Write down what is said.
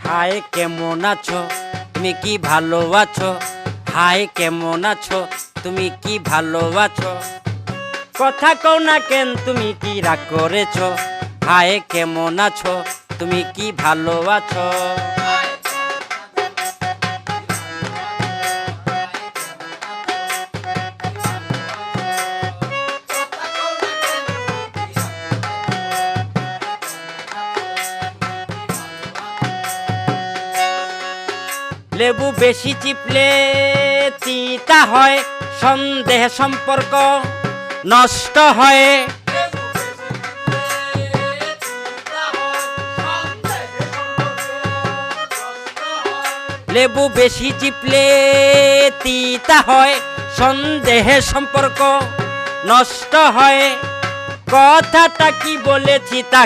High কেমন আছো তুমি কি ভালো আছো? হাই কেমন আছো তুমি কি ভালো আছো? কথা কও না কেন তুমি কি রাগ করেছো? হাই কেমন আছো তুমি কি ভালো আছো? লেবু বেশি চিপলে তিতা হয়, সন্দেহ সম্পর্ক নষ্ট হয়। লেবু বেশি চিপলে তিতা হয়, সন্দেহে সম্পর্ক নষ্ট হয়। কথাটা কি বলেছি তা